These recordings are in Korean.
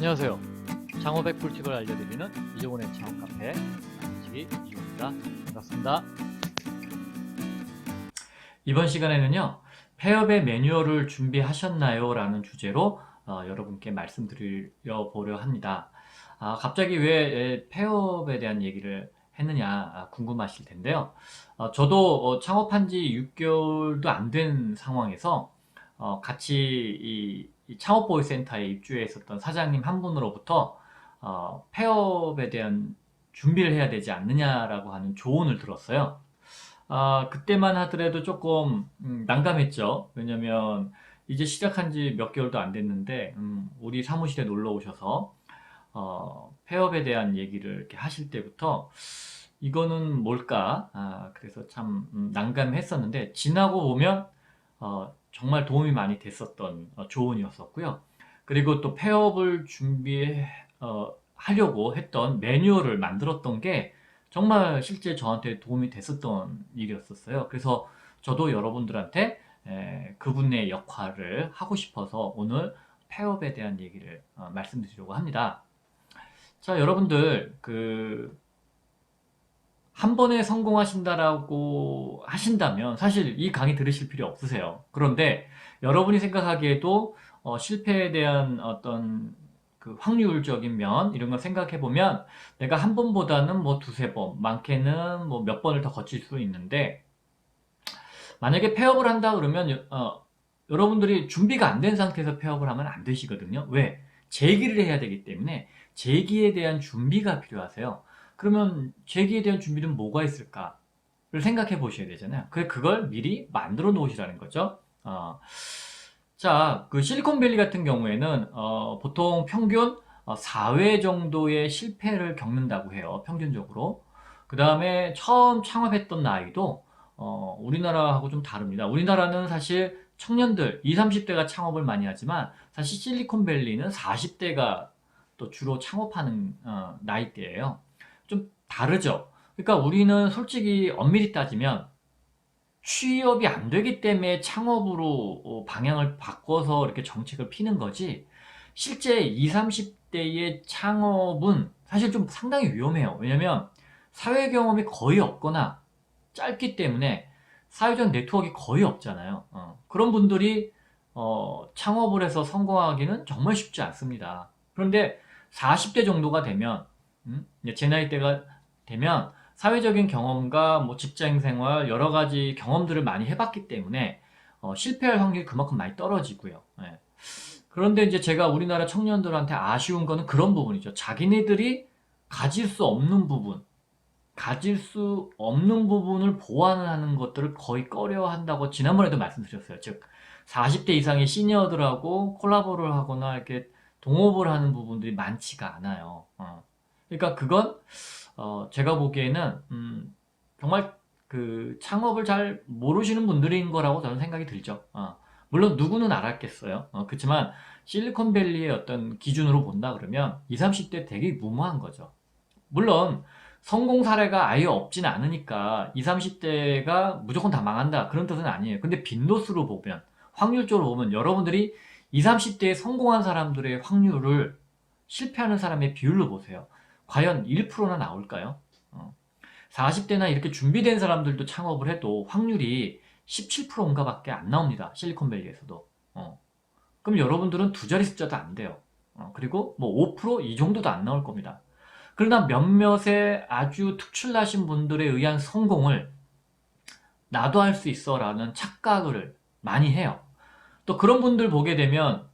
안녕하세요. 창업의 꿀팁을 알려드리는 이종훈의 창업 카페 만지기 이종훈입니다. 반갑습니다. 이번 시간에는요, 폐업의 매뉴얼을 준비하셨나요? 라는 주제로 여러분께 말씀드려 보려 합니다. 갑자기 왜 폐업에 대한 얘기를 했느냐 궁금하실 텐데요. 저도 창업한 지 6개월도 안 된 상황에서 같이 이 창업보이센터에 입주했었던 사장님 한 분으로부터 폐업에 대한 준비를 해야 되지 않느냐라고 하는 조언을 들었어요. 그때만 하더라도 조금 난감했죠. 왜냐면 이제 시작한 지 몇 개월도 안 됐는데 우리 사무실에 놀러 오셔서 폐업에 대한 얘기를 이렇게 하실 때부터 이거는 뭘까? 그래서 참 난감했었는데 지나고 보면 정말 도움이 많이 됐었던 조언이었었고요. 그리고 또 폐업을 하려고 했던 매뉴얼을 만들었던 게 정말 실제 저한테 도움이 됐었던 일이었었어요. 그래서 저도 여러분들한테 그분의 역할을 하고 싶어서 오늘 폐업에 대한 얘기를 말씀드리려고 합니다. 자, 여러분들 한 번에 성공하신다라고 하신다면 사실 이 강의 들으실 필요 없으세요. 그런데 여러분이 생각하기에도 실패에 대한 어떤 그 확률적인 면 이런 걸 생각해 보면 내가 한 번보다는 뭐 두세 번, 많게는 뭐 몇 번을 더 거칠 수 있는데 만약에 폐업을 한다 그러면 여러분들이 준비가 안 된 상태에서 폐업을 하면 안 되시거든요. 왜? 재기를 해야 되기 때문에 재기에 대한 준비가 필요하세요. 그러면 재기에 대한 준비는 뭐가 있을까를 생각해 보셔야 되잖아요. 그걸 미리 만들어 놓으시라는 거죠. 자, 그 실리콘밸리 같은 경우에는 보통 평균 4회 정도의 실패를 겪는다고 해요. 평균적으로. 그 다음에 처음 창업했던 나이도 우리나라하고 좀 다릅니다. 우리나라는 사실 청년들 20, 30대가 창업을 많이 하지만 사실 실리콘밸리는 40대가 또 주로 창업하는 나이대예요. 좀 다르죠. 그러니까 우리는 솔직히 엄밀히 따지면 취업이 안 되기 때문에 창업으로 방향을 바꿔서 이렇게 정책을 피는 거지 실제 20, 30대의 창업은 사실 좀 상당히 위험해요. 왜냐면 사회 경험이 거의 없거나 짧기 때문에 사회적 네트워크가 거의 없잖아요. 그런 분들이 창업을 해서 성공하기는 정말 쉽지 않습니다. 그런데 40대 정도가 되면 이제 제 나이대가 되면 사회적인 경험과 뭐 직장 생활 여러 가지 경험들을 많이 해봤기 때문에 실패할 확률이 그만큼 많이 떨어지고요. 예. 그런데 이제 제가 우리나라 청년들한테 아쉬운 거는 그런 부분이죠. 자기네들이 가질 수 없는 부분, 가질 수 없는 부분을 보완하는 것들을 거의 꺼려 한다고 지난번에도 말씀드렸어요. 즉, 40대 이상의 시니어들하고 콜라보를 하거나 이렇게 동업을 하는 부분들이 많지가 않아요. 그러니까 그건 제가 보기에는 정말 그 창업을 잘 모르시는 분들인 거라고 저는 생각이 들죠. 물론 누구는 알았겠어요. 그렇지만 실리콘밸리의 어떤 기준으로 본다 그러면 20, 30대 되게 무모한 거죠. 물론 성공 사례가 아예 없진 않으니까 20, 30대가 무조건 다 망한다 그런 뜻은 아니에요. 근데 빈도수로 보면 확률적으로 보면 여러분들이 20, 30대에 성공한 사람들의 확률을 실패하는 사람의 비율로 보세요. 과연 1%나 나올까요? 40대나 이렇게 준비된 사람들도 창업을 해도 확률이 17%인가 밖에 안 나옵니다. 실리콘밸리에서도. 그럼 여러분들은 두 자리 숫자도 안 돼요. 그리고 뭐 5%이 정도도 안 나올 겁니다. 그러나 몇몇의 아주 특출나신 분들에 의한 성공을 나도 할 수 있어 라는 착각을 많이 해요. 또 그런 분들 보게 되면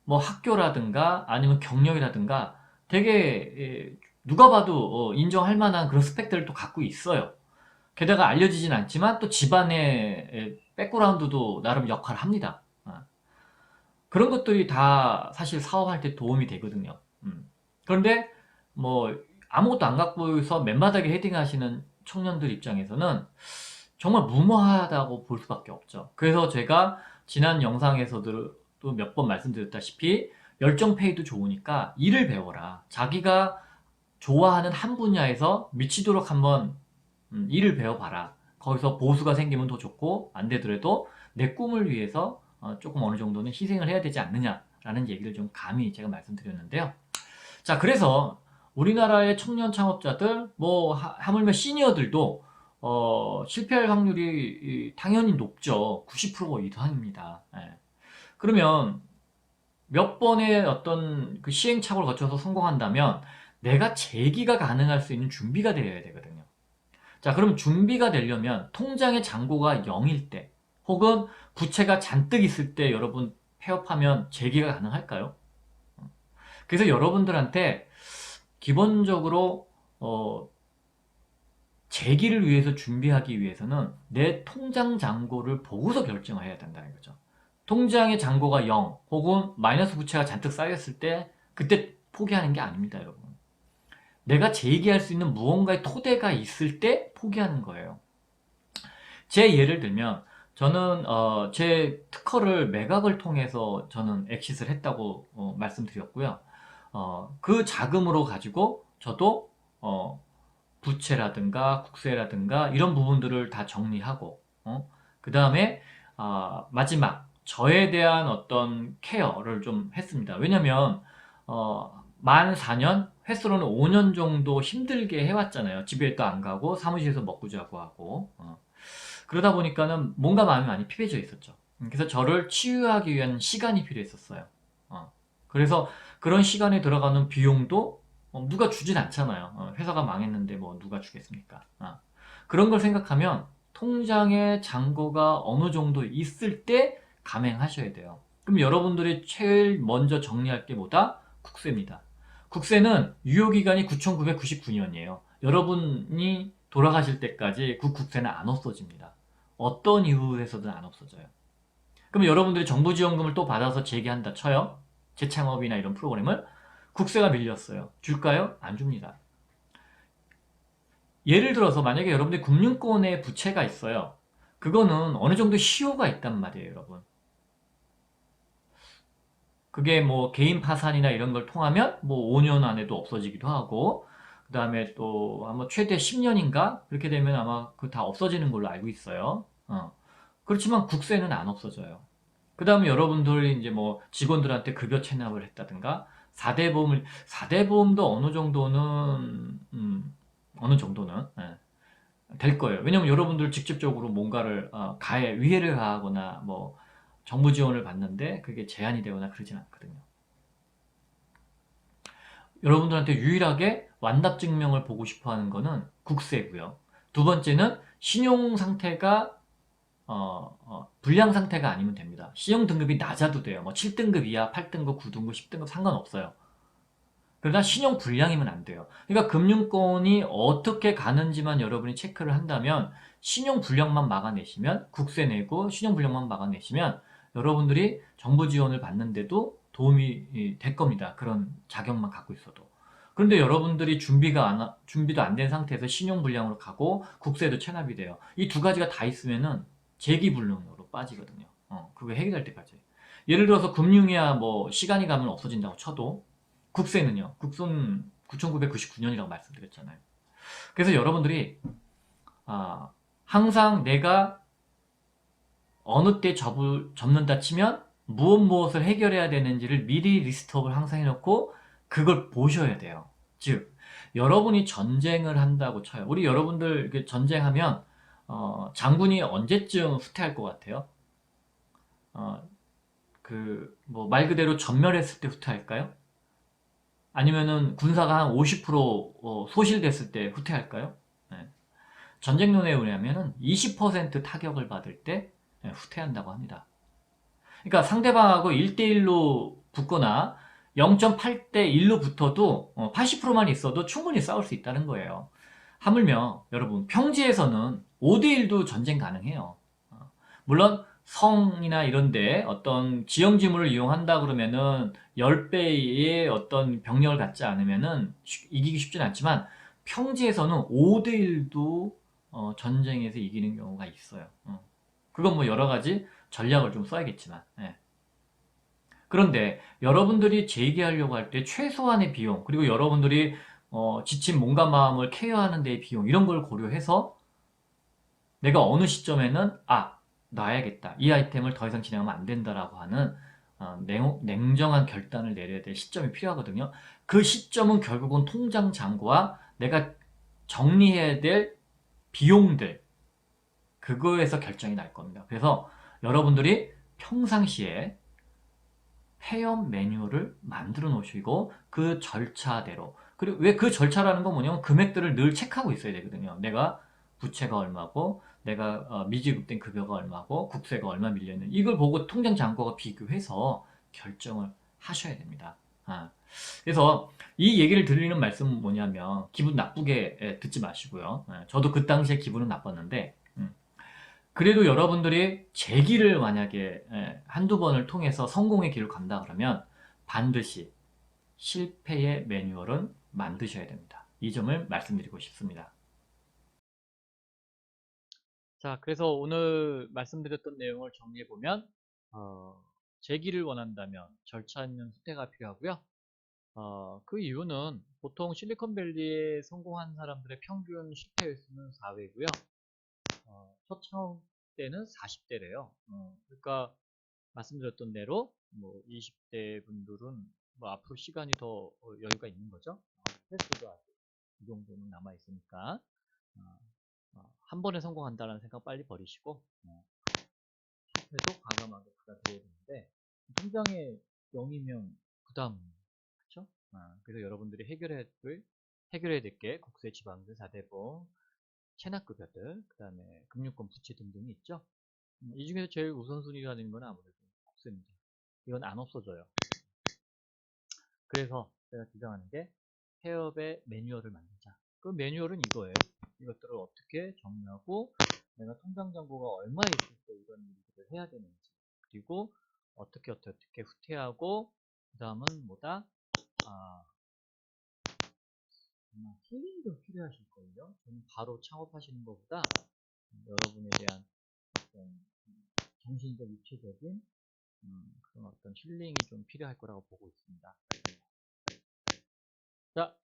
뭐 학교라든가 아니면 경력이라든가 되게 누가 봐도 인정할 만한 그런 스펙들을 또 갖고 있어요. 게다가 알려지진 않지만 또 집안의 백그라운드도 나름 역할을 합니다. 그런 것들이 다 사실 사업할 때 도움이 되거든요. 그런데 뭐 아무것도 안 갖고 있어 맨바닥에 헤딩하시는 청년들 입장에서는 정말 무모하다고 볼 수밖에 없죠. 그래서 제가 지난 영상에서도 몇 번 말씀드렸다시피 열정페이도 좋으니까 일을 배워라. 자기가 좋아하는 한 분야에서 미치도록 한번 일을 배워봐라. 거기서 보수가 생기면 더 좋고 안 되더라도 내 꿈을 위해서 조금 어느 정도는 희생을 해야 되지 않느냐 라는 얘기를 좀 감히 제가 말씀드렸는데요. 자, 그래서 우리나라의 청년 창업자들, 뭐 하물며 시니어들도 실패할 확률이 당연히 높죠. 90%가 이상입니다. 예. 그러면 몇 번의 어떤 그 시행착오를 거쳐서 성공한다면 내가 재기가 가능할 수 있는 준비가 되어야 되거든요. 자, 그럼 준비가 되려면 통장의 잔고가 0일 때 혹은 부채가 잔뜩 있을 때 여러분 폐업하면 재기가 가능할까요? 그래서 여러분들한테 기본적으로 재기를 위해서 준비하기 위해서는 내 통장 잔고를 보고서 결정을 해야 된다는 거죠. 통장의 잔고가 0 혹은 마이너스 부채가 잔뜩 쌓였을 때 그때 포기하는 게 아닙니다, 여러분. 내가 재기할 수 있는 무언가의 토대가 있을 때 포기하는 거예요. 제 예를 들면 저는 제 특허를 매각을 통해서 저는 엑싯을 했다고 말씀드렸고요. 그 자금으로 가지고 저도 부채라든가 국세라든가 이런 부분들을 다 정리하고 그 다음에 마지막 저에 대한 어떤 케어를 좀 했습니다. 왜냐면 만 4년 횟수로는 5년 정도 힘들게 해왔잖아요. 집에 또 안 가고 사무실에서 먹고 자고 하고 그러다 보니까는 뭔가 마음이 많이 피폐해져 있었죠. 그래서 저를 치유하기 위한 시간이 필요했었어요. 그래서 그런 시간에 들어가는 비용도 누가 주진 않잖아요. 회사가 망했는데 뭐 누가 주겠습니까? 그런 걸 생각하면 통장에 잔고가 어느 정도 있을 때 감행하셔야 돼요. 그럼 여러분들이 제일 먼저 정리할 게 뭐다? 국세입니다. 국세는 유효기간이 9,999년이에요. 여러분이 돌아가실 때까지 그 국세는 안 없어집니다. 어떤 이유에서든 안 없어져요. 그럼 여러분들이 정부지원금을 또 받아서 재개한다 쳐요. 재창업이나 이런 프로그램을. 국세가 밀렸어요. 줄까요? 안 줍니다. 예를 들어서 만약에 여러분들이 금융권에 부채가 있어요. 그거는 어느 정도 시효가 있단 말이에요, 여러분. 그게 뭐 개인 파산이나 이런 걸 통하면 뭐 5년 안에도 없어지기도 하고 그 다음에 또 아마 최대 10년인가 그렇게 되면 아마 그 다 없어지는 걸로 알고 있어요. 그렇지만 국세는 안 없어져요. 그 다음에 여러분들이 이제 뭐 직원들한테 급여 체납을 했다든가 4대 보험을 4대 보험도 어느 정도는 될 거예요. 왜냐면 여러분들 직접적으로 뭔가를 위해를 가하거나 뭐 정부 지원을 받는데 그게 제한이 되거나 그러진 않거든요. 여러분들한테 유일하게 완납 증명을 보고 싶어 하는 거는 국세고요. 두 번째는 신용 상태가 불량 상태가 아니면 됩니다. 신용 등급이 낮아도 돼요. 뭐 7등급 이하, 8등급, 9등급, 10등급 상관없어요. 그러나 신용 불량이면 안 돼요. 그러니까 금융권이 어떻게 가는지만 여러분이 체크를 한다면 신용 불량만 막아내시면 국세 내고 신용 불량만 막아내시면 여러분들이 정부 지원을 받는데도 도움이 될 겁니다. 그런 자격만 갖고 있어도. 그런데 여러분들이 준비도 안 된 상태에서 신용 불량으로 가고 국세도 체납이 돼요. 이 두 가지가 다 있으면은 재기불능으로 빠지거든요. 그게 해결될 때까지. 예를 들어서 금융이야 뭐 시간이 가면 없어진다고 쳐도 국세는요. 국세는 9,999년이라고 말씀드렸잖아요. 그래서 여러분들이 항상 내가 어느 때 접는다 치면 무엇을 해결해야 되는지를 미리 리스트업을 항상 해놓고 그걸 보셔야 돼요. 즉 여러분이 전쟁을 한다고 쳐요. 우리 여러분들 전쟁하면 장군이 언제쯤 후퇴할 것 같아요? 뭐 말 그대로 전멸했을 때 후퇴할까요? 아니면은 군사가 한 50% 소실됐을 때 후퇴할까요? 네. 전쟁론에 의하면은 20% 타격을 받을 때 후퇴한다고 합니다. 그러니까 상대방하고 1대1로 붙거나 0.8대 1로 붙어도 80%만 있어도 충분히 싸울 수 있다는 거예요. 하물며 여러분 평지에서는 5대1도 전쟁 가능해요. 물론 성이나 이런데 어떤 지형지물을 이용한다 그러면은 10배의 어떤 병력을 갖지 않으면은 이기기 쉽진 않지만 평지에서는 5대1도 전쟁에서 이기는 경우가 있어요. 그건 뭐 여러 가지 전략을 좀 써야겠지만. 그런데 여러분들이 재기하려고 할 때 최소한의 비용 그리고 여러분들이 지친 몸과 마음을 케어하는 데의 비용 이런 걸 고려해서 내가 어느 시점에는 놔야겠다. 이 아이템을 더 이상 진행하면 안 된다라고 하는 냉정한 결단을 내려야 될 시점이 필요하거든요. 그 시점은 결국은 통장 잔고와 내가 정리해야 될 비용들, 그거에서 결정이 날 겁니다. 그래서 여러분들이 평상시에 폐업 매뉴얼을 만들어 놓으시고 그 절차대로, 그리고 왜 그 절차라는 건 뭐냐면 금액들을 늘 체크하고 있어야 되거든요. 내가 부채가 얼마고 내가 미지급된 급여가 얼마고 국세가 얼마 밀려있는, 이걸 보고 통장 잔고가 비교해서 결정을 하셔야 됩니다. 그래서 이 얘기를 드리는 말씀은 뭐냐면 기분 나쁘게 듣지 마시고요. 저도 그 당시에 기분은 나빴는데, 그래도 여러분들이 재기를 만약에 한두 번을 통해서 성공의 길을 간다 그러면 반드시 실패의 매뉴얼은 만드셔야 됩니다. 이 점을 말씀드리고 싶습니다. 자, 그래서 오늘 말씀드렸던 내용을 정리해보면, 재기를 원한다면 절차 있는 후퇴가 필요하고요. 그 이유는 보통 실리콘밸리에 성공한 사람들의 평균 실패 횟수는 4회고요. 첫 창업 때는 40대래요. 그러니까 말씀드렸던 대로 뭐 20대 분들은 뭐 앞으로 시간이 더 여유가 있는 거죠. 스트레스도 아직 이 정도는 남아 있으니까 한 번에 성공한다는 생각 빨리 버리시고 실패도 과감하게 받아들여야 되는데, 통장에 0이면 부담, 그렇죠? 그래서 여러분들이 해결해야 될 게 국세, 지방세, 4대보, 체납급여들, 그 다음에 금융권 부채 등등이 있죠. 이 중에서 제일 우선순위가 되는 건 아무래도 국세입니다. 이건 안 없어져요. 그래서 제가 주장하는 게 폐업의 매뉴얼을 만들자. 그 매뉴얼은 이거예요. 이것들을 어떻게 정리하고 내가 통장 잔고가 얼마 있을 때 이런 일들을 해야 되는지, 그리고 어떻게 후퇴하고, 그 다음은 뭐다? 정말 힐링 좀 필요하실 거예요. 저는 바로 창업하시는 것보다 여러분에 대한 어떤 정신적, 육체적인 그런 어떤 힐링이 좀 필요할 거라고 보고 있습니다. 자,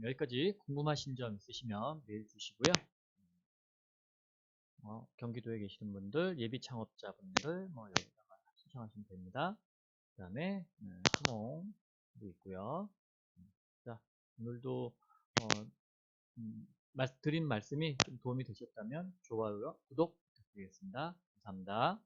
여기까지 궁금하신 점 있으시면 메일 주시고요. 경기도에 계시는 분들, 예비 창업자분들, 여기다가 신청하시면 됩니다. 그 다음에, 수몽도 있고요. 자, 오늘도, 드린 말씀이 좀 도움이 되셨다면 좋아요와 구독 부탁드리겠습니다. 감사합니다.